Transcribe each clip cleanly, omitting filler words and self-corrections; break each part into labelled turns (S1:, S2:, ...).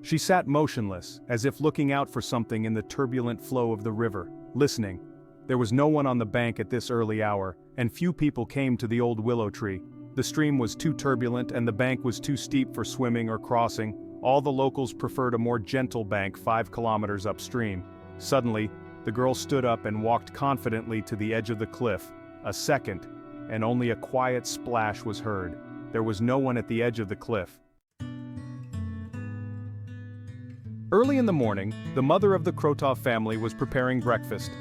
S1: She sat motionless, as if looking out for something in the turbulent flow of the river, listening. There was no one on the bank at this early hour, and few people came to the old willow tree. The stream was too turbulent and the bank was too steep for swimming or crossing. All the locals preferred a more gentle bank 5 kilometers upstream. Suddenly, the girl stood up and walked confidently to the edge of the cliff. A second, and only a quiet splash was heard. There was no one at the edge of the cliff. Early in the morning, the mother of the Krotov family was preparing breakfast.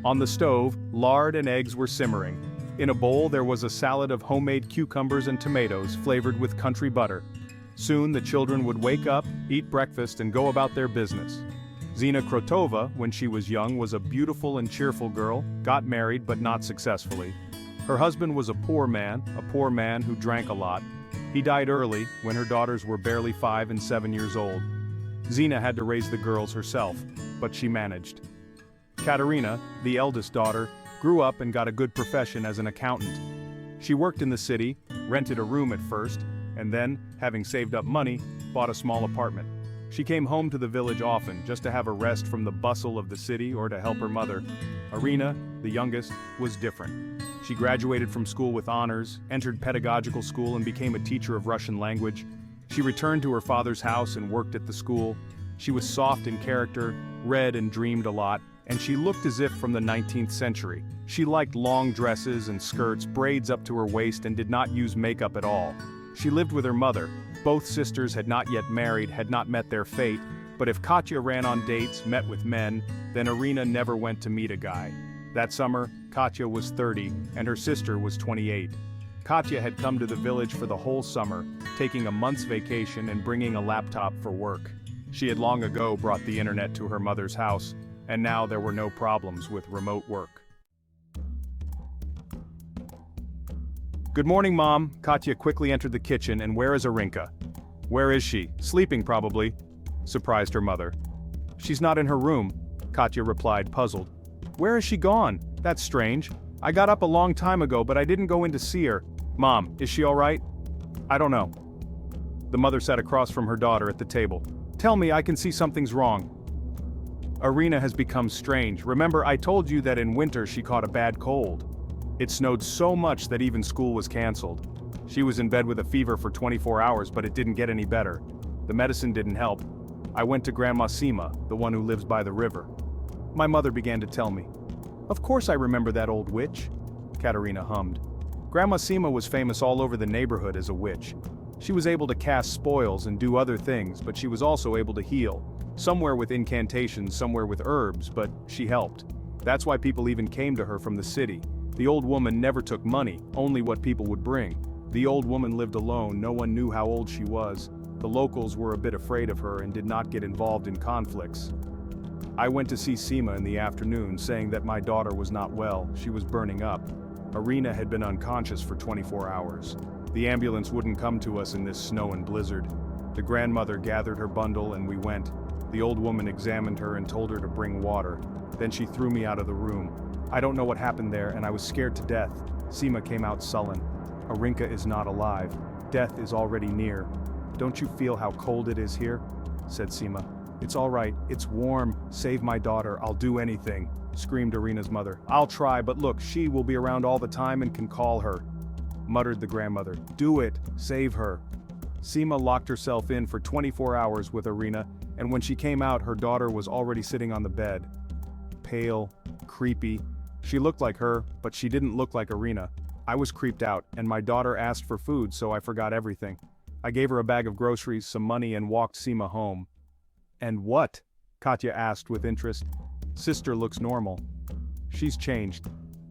S1: On the stove, lard and eggs were simmering. In a bowl there was a salad of homemade cucumbers and tomatoes flavored with country butter. Soon the children would wake up, eat breakfast and go about their business. Zina Krotova, when she was young, was a beautiful and cheerful girl, got married but not successfully. Her husband was a poor man who drank a lot. He died early, when her daughters were barely 5 and 7 years old. Zina had to raise the girls herself, but she managed. Katerina, the eldest daughter, grew up and got a good profession as an accountant. She worked in the city, rented a room at first, and then, having saved up money, bought a small apartment. She came home to the village often, just to have a rest from the bustle of the city or to help her mother. Arina, the youngest, was different. She graduated from school with honors, entered pedagogical school and became a teacher of Russian language. She returned to her father's house and worked at the school. She was soft in character, read and dreamed a lot, and she looked as if from the 19th century. She liked long dresses and skirts, braids up to her waist, and did not use makeup at all. She lived with her mother. Both sisters had not yet married, had not met their fate, but if Katya ran on dates, met with men, then Arina never went to meet a guy. That summer, Katya was 30, and her sister was 28. Katya had come to the village for the whole summer, taking a month's vacation and bringing a laptop for work. She had long ago brought the internet to her mother's house, and now there were no problems with remote work. Good morning, Mom. Katya quickly entered the kitchen. And where is Arinka? Where is she? Sleeping probably, surprised her mother. She's not in her room, Katya replied, puzzled. Where has she gone? That's strange. I got up a long time ago, but I didn't go in to see her. Mom, is she all right? I don't know. The mother sat across from her daughter at the table. Tell me, I can see something's wrong. Arina has become strange. Remember, I told you that in winter she caught a bad cold. It snowed so much that even school was canceled. She was in bed with a fever for 24 hours, but it didn't get any better. The medicine didn't help. I went to Grandma Sima, the one who lives by the river. My mother began to tell me. Of course I remember that old witch, Katerina hummed. Grandma Sima was famous all over the neighborhood as a witch. She was able to cast spoils and do other things, but she was also able to heal. Somewhere with incantations, somewhere with herbs, but she helped. That's why people even came to her from the city. The old woman never took money, only what people would bring. The old woman lived alone, no one knew how old she was. The locals were a bit afraid of her and did not get involved in conflicts. I went to see Sima in the afternoon, saying that my daughter was not well, she was burning up. Arina had been unconscious for 24 hours. The ambulance wouldn't come to us in this snow and blizzard. The grandmother gathered her bundle and we went. The old woman examined her and told her to bring water. Then she threw me out of the room. I don't know what happened there and I was scared to death. Sima came out sullen. Arinka is not alive. Death is already near. Don't you feel how cold it is here? Said Sima. It's all right, it's warm. Save my daughter, I'll do anything, screamed Arina's mother. I'll try, but look, she will be around all the time and can call her, muttered the grandmother. Do it, save her. Sima locked herself in for 24 hours with Arina, and when she came out, her daughter was already sitting on the bed. Pale, creepy. She looked like her, but she didn't look like Arina. I was creeped out, and my daughter asked for food, so I forgot everything. I gave her a bag of groceries, some money, and walked Sima home. And what? Katya asked with interest. Sister looks normal. She's changed.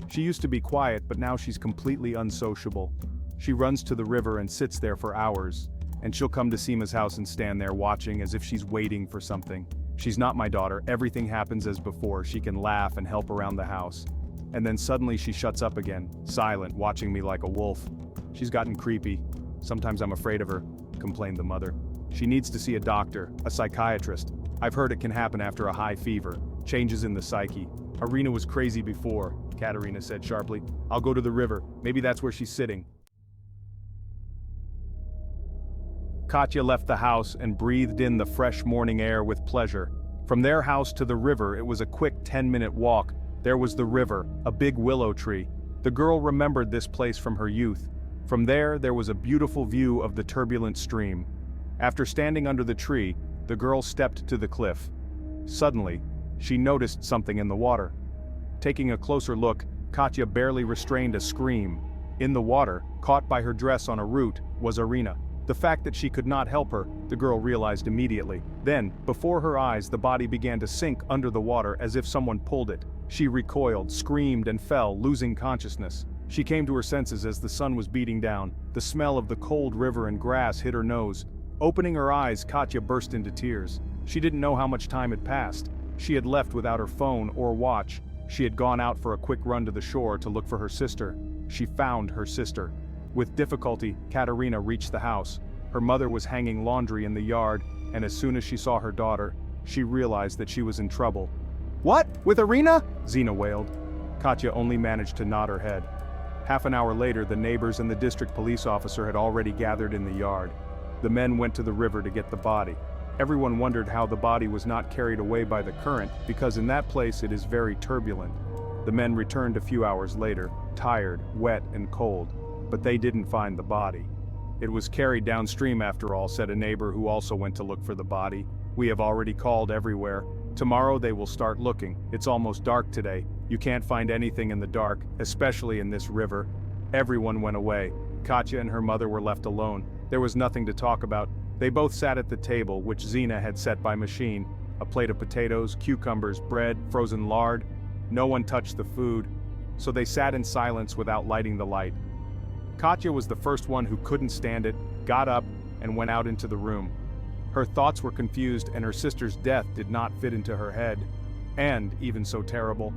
S1: She used to be quiet, but now she's completely unsociable. She runs to the river and sits there for hours, and she'll come to Sima's house and stand there watching as if she's waiting for something. She's not my daughter, everything happens as before, she can laugh and help around the house. And then suddenly she shuts up again, silent, watching me like a wolf. She's gotten creepy. Sometimes I'm afraid of her, complained the mother. She needs to see a doctor, a psychiatrist. I've heard it can happen after a high fever, changes in the psyche. Arina was crazy before, Katerina said sharply. I'll go to the river, maybe that's where she's sitting. Katya left the house and breathed in the fresh morning air with pleasure. From their house to the river it was a quick 10-minute walk. There was the river, a big willow tree. The girl remembered this place from her youth. From there was a beautiful view of the turbulent stream. After standing under the tree, the girl stepped to the cliff. Suddenly, she noticed something in the water. Taking a closer look, Katya barely restrained a scream. In the water, caught by her dress on a root, was Arina. The fact that she could not help her, the girl realized immediately. Then, before her eyes, the body began to sink under the water as if someone pulled it. She recoiled, screamed, and fell, losing consciousness. She came to her senses as the sun was beating down. The smell of the cold river and grass hit her nose. Opening her eyes, Katya burst into tears. She didn't know how much time had passed. She had left without her phone or watch. She had gone out for a quick run to the shore to look for her sister. She found her sister. With difficulty, Katerina reached the house. Her mother was hanging laundry in the yard, and as soon as she saw her daughter, she realized that she was in trouble. "What? With Arina?" Zina wailed. Katya only managed to nod her head. Half an hour later, the neighbors and the district police officer had already gathered in the yard. The men went to the river to get the body. Everyone wondered how the body was not carried away by the current, because in that place it is very turbulent. The men returned a few hours later, tired, wet, and cold, but they didn't find the body. "It was carried downstream after all," said a neighbor who also went to look for the body. "We have already called everywhere. Tomorrow they will start looking. It's almost dark today. You can't find anything in the dark, especially in this river." Everyone went away. Katya and her mother were left alone. There was nothing to talk about. They both sat at the table, which Zina had set by machine. A plate of potatoes, cucumbers, bread, frozen lard. No one touched the food, so they sat in silence without lighting the light. Katya was the first one who couldn't stand it, got up, and went out into the room. Her thoughts were confused, and her sister's death did not fit into her head. And, even so terrible,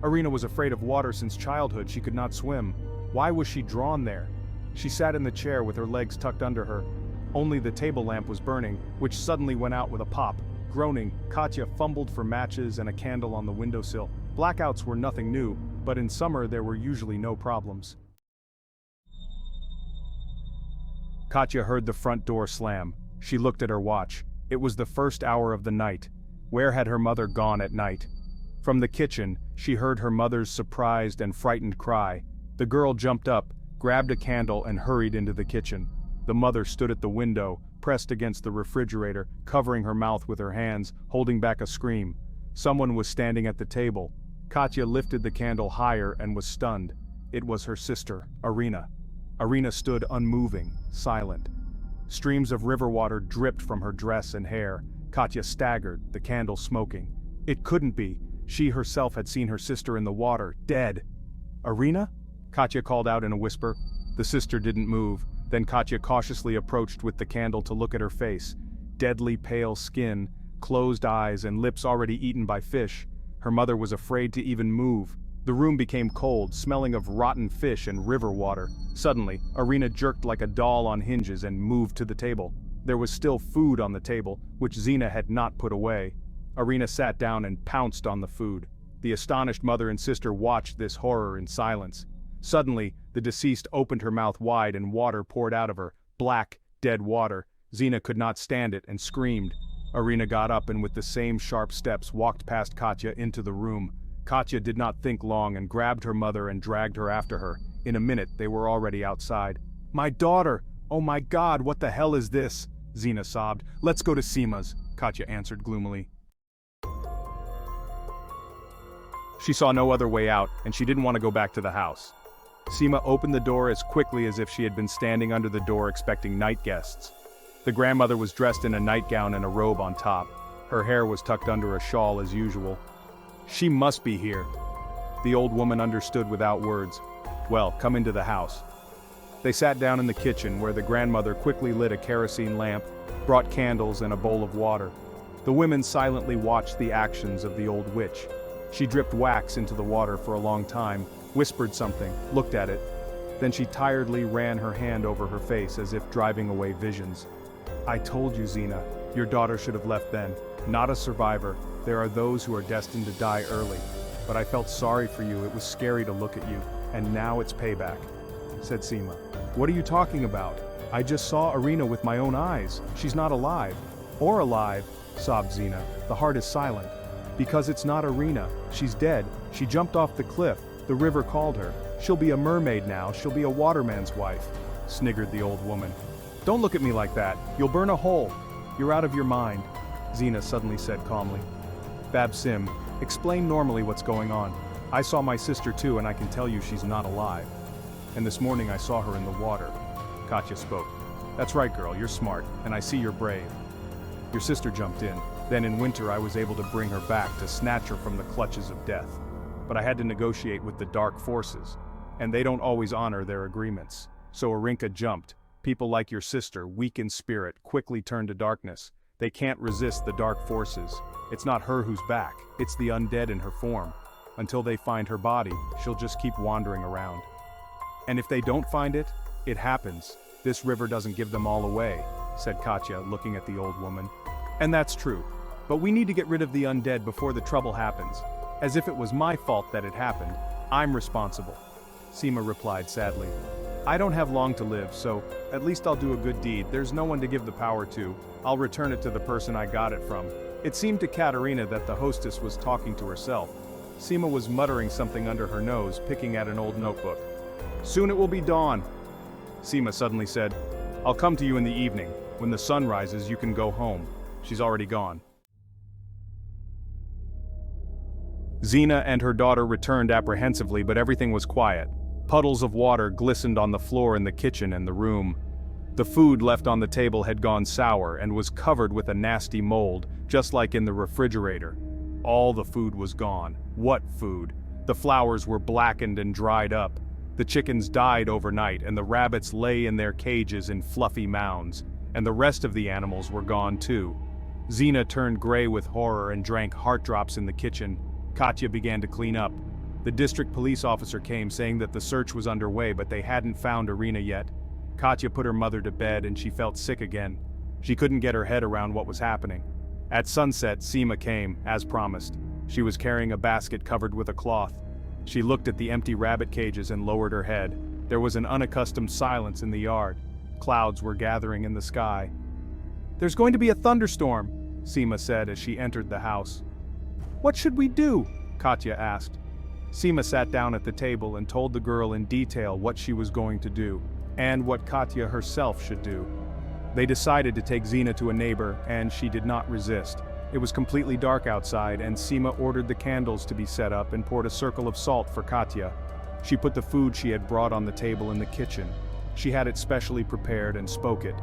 S1: Arina was afraid of water since childhood. She could not swim. Why was she drawn there? She sat in the chair with her legs tucked under her. Only the table lamp was burning, which suddenly went out with a pop. Groaning, Katya fumbled for matches and a candle on the windowsill. Blackouts were nothing new, but in summer there were usually no problems. Katya heard the front door slam. She looked at her watch. It was the first hour of the night. Where had her mother gone at night? From the kitchen, she heard her mother's surprised and frightened cry. The girl jumped up, grabbed a candle, and hurried into the kitchen. The mother stood at the window, pressed against the refrigerator, covering her mouth with her hands, holding back a scream. Someone was standing at the table. Katya lifted the candle higher and was stunned. It was her sister, Arina. Arina stood unmoving, silent. Streams of river water dripped from her dress and hair. Katya staggered, the candle smoking. It couldn't be. She herself had seen her sister in the water, dead. "Arina?" Katya called out in a whisper. The sister didn't move. Then Katya cautiously approached with the candle to look at her face. Deadly pale skin, closed eyes, and lips already eaten by fish. Her mother was afraid to even move. The room became cold, smelling of rotten fish and river water. Suddenly, Arina jerked like a doll on hinges and moved to the table. There was still food on the table, which Zina had not put away. Arina sat down and pounced on the food. The astonished mother and sister watched this horror in silence. Suddenly, the deceased opened her mouth wide and water poured out of her. Black, dead water. Zina could not stand it and screamed. Arina got up and with the same sharp steps walked past Katya into the room. Katya did not think long and grabbed her mother and dragged her after her. In a minute, they were already outside. "My daughter! Oh my God, what the hell is this?" Zina sobbed. "Let's go to Sima's," Katya answered gloomily. She saw no other way out, and she didn't want to go back to the house. Sima opened the door as quickly as if she had been standing under the door expecting night guests. The grandmother was dressed in a nightgown and a robe on top. Her hair was tucked under a shawl as usual. "She must be here." The old woman understood without words. "Well, come into the house." They sat down in the kitchen where the grandmother quickly lit a kerosene lamp, brought candles and a bowl of water. The women silently watched the actions of the old witch. She dripped wax into the water for a long time, whispered something, looked at it. Then she tiredly ran her hand over her face as if driving away visions. "I told you, Zina, your daughter should have left then. Not a survivor. There are those who are destined to die early. But I felt sorry for you. It was scary to look at you. And now it's payback," said Sima. "What are you talking about?" I just saw Arina with my own eyes. She's not alive. Or alive, sobbed Zina. The heart is silent. Because it's not Arina. She's dead. She jumped off the cliff. The river called her. She'll be a mermaid now. She'll be a waterman's wife, sniggered the old woman. Don't look at me like that. You'll burn a hole. You're out of your mind, Zina suddenly said calmly. Bab Sim, explain normally what's going on. I saw my sister too, and I can tell you she's not alive. And this morning I saw her in the water. Katya spoke. That's right, girl, you're smart, and I see you're brave. Your sister jumped in. Then in winter I was able to bring her back to snatch her from the clutches of death. But I had to negotiate with the dark forces, and they don't always honor their agreements. So Arinka jumped. People like your sister, weak in spirit, quickly turn to darkness. They can't resist the dark forces. It's not her who's back, it's the undead in her form. Until they find her body, she'll just keep wandering around. And if they don't find it, it happens. This river doesn't give them all away, said Katya, looking at the old woman. And that's true. But we need to get rid of the undead before the trouble happens. As if it was my fault that it happened. I'm responsible. Sima replied sadly. I don't have long to live, so at least I'll do a good deed. There's no one to give the power to. I'll return it to the person I got it from. It seemed to Katerina that the hostess was talking to herself. Sima was muttering something under her nose, picking at an old notebook. Soon it will be dawn, Sima suddenly said. I'll come to you in the evening. When the sun rises, you can go home. She's already gone. Zina and her daughter returned apprehensively, but everything was quiet. Puddles of water glistened on the floor in the kitchen and the room. The food left on the table had gone sour and was covered with a nasty mold, just like in the refrigerator. All the food was gone. What food? The flowers were blackened and dried up. The chickens died overnight, and the rabbits lay in their cages in fluffy mounds, and the rest of the animals were gone too. Zina turned gray with horror and drank heart drops in the kitchen. Katya began to clean up. The district police officer came saying that the search was underway, but they hadn't found Arina yet. Katya put her mother to bed and she felt sick again. She couldn't get her head around what was happening. At sunset, Sima came, as promised. She was carrying a basket covered with a cloth. She looked at the empty rabbit cages and lowered her head. There was an unaccustomed silence in the yard. Clouds were gathering in the sky. There's going to be a thunderstorm, Sima said as she entered the house. What should we do? Katya asked. Sima sat down at the table and told the girl in detail what she was going to do, and what Katya herself should do. They decided to take Zina to a neighbor, and she did not resist. It was completely dark outside, and Sima ordered the candles to be set up and poured a circle of salt for Katya. She put the food she had brought on the table in the kitchen. She had it specially prepared and spoke it.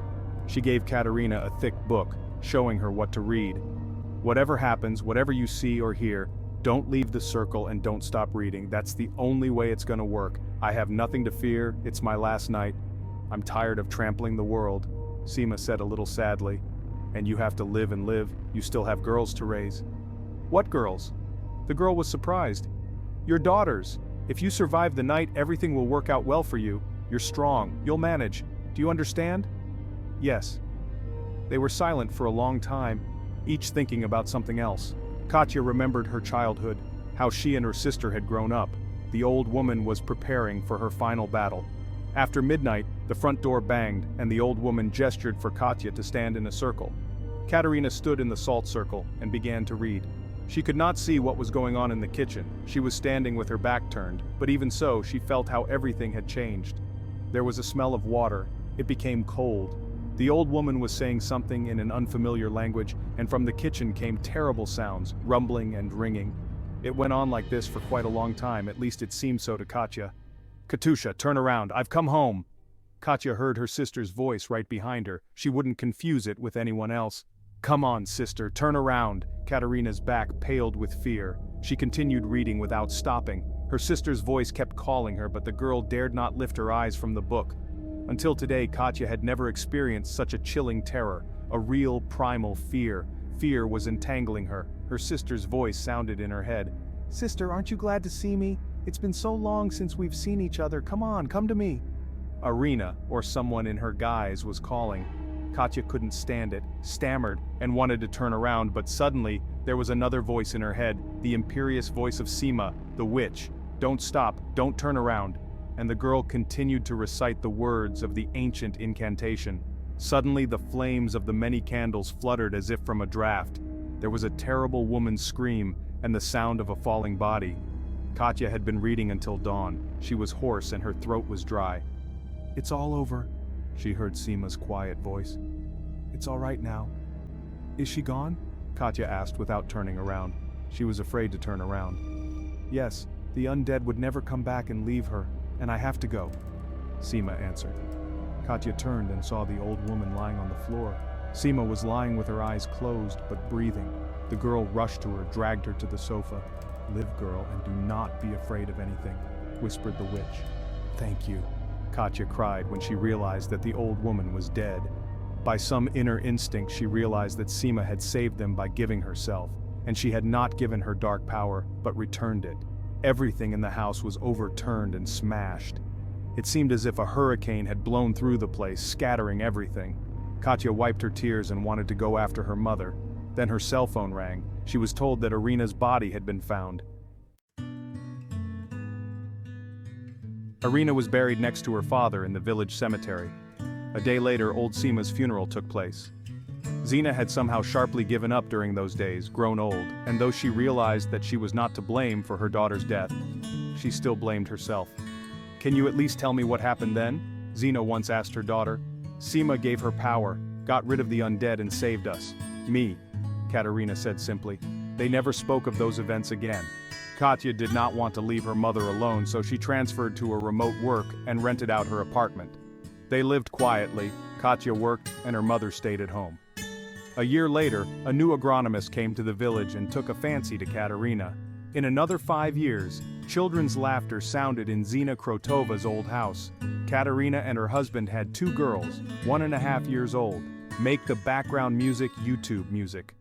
S1: She gave Katerina a thick book, showing her what to read. Whatever happens, whatever you see or hear, don't leave the circle and don't stop reading. That's the only way it's gonna work. I have nothing to fear. It's my last night. I'm tired of trampling the world, Sima said a little sadly. And you have to live and live. You still have girls to raise. What girls? The girl was surprised. Your daughters. If you survive the night, everything will work out well for you. You're strong. You'll manage. Do you understand? Yes. They were silent for a long time, each thinking about something else. Katya remembered her childhood, how she and her sister had grown up. The old woman was preparing for her final battle. After midnight, the front door banged, and the old woman gestured for Katya to stand in a circle. Katerina stood in the salt circle and began to read. She could not see what was going on in the kitchen. She was standing with her back turned, but even so, she felt how everything had changed. There was a smell of water. It became cold. The old woman was saying something in an unfamiliar language, and from the kitchen came terrible sounds, rumbling and ringing. It went on like this for quite a long time, at least it seemed so to Katya. Katusha, turn around, I've come home. Katya heard her sister's voice right behind her. She wouldn't confuse it with anyone else. Come on, sister, turn around. Katerina's back paled with fear. She continued reading without stopping. Her sister's voice kept calling her, but the girl dared not lift her eyes from the book. Until today, Katya had never experienced such a chilling terror, a real primal fear. Fear was entangling her. Her sister's voice sounded in her head. Sister, aren't you glad to see me? It's been so long since we've seen each other. Come on, come to me. Arina, or someone in her guise, was calling. Katya couldn't stand it, stammered, and wanted to turn around, but suddenly, there was another voice in her head, the imperious voice of Sima, the witch. Don't stop, don't turn around. and the girl continued to recite the words of the ancient incantation. Suddenly the flames of the many candles fluttered as if from a draft. There was a terrible woman's scream, and the sound of a falling body. Katya had been reading until dawn. She was hoarse and her throat was dry. "It's all over," she heard Sima's quiet voice. "It's all right now." "Is she gone?" Katya asked without turning around. She was afraid to turn around. "Yes, the undead would never come back and leave her, and I have to go," Sima answered. Katya turned and saw the old woman lying on the floor. Sima was lying with her eyes closed but breathing. The girl rushed to her, dragged her to the sofa. "Live, girl, and do not be afraid of anything," whispered the witch. "Thank you," Katya cried when she realized that the old woman was dead. By some inner instinct she realized that Sima had saved them by giving herself, and she had not given her dark power, but returned it. Everything in the house was overturned and smashed. It seemed as if a hurricane had blown through the place, scattering everything. Katya wiped her tears and wanted to go after her mother. Then her cell phone rang. She was told that Arina's body had been found. Arina was buried next to her father in the village cemetery. A day later, old Sima's funeral took place. Zina had somehow sharply given up during those days, grown old, and though she realized that she was not to blame for her daughter's death, she still blamed herself. "Can you at least tell me what happened then?" Zina once asked her daughter. "Sima gave her power, got rid of the undead and saved us. Me," Katerina said simply. They never spoke of those events again. Katya did not want to leave her mother alone, so she transferred to a remote work and rented out her apartment. They lived quietly, Katya worked and her mother stayed at home. A year later, a new agronomist came to the village and took a fancy to Katerina. In another 5 years, children's laughter sounded in Zina Krotova's old house. Katerina and her husband had 2 girls, 1.5 years old. Make the background music YouTube music.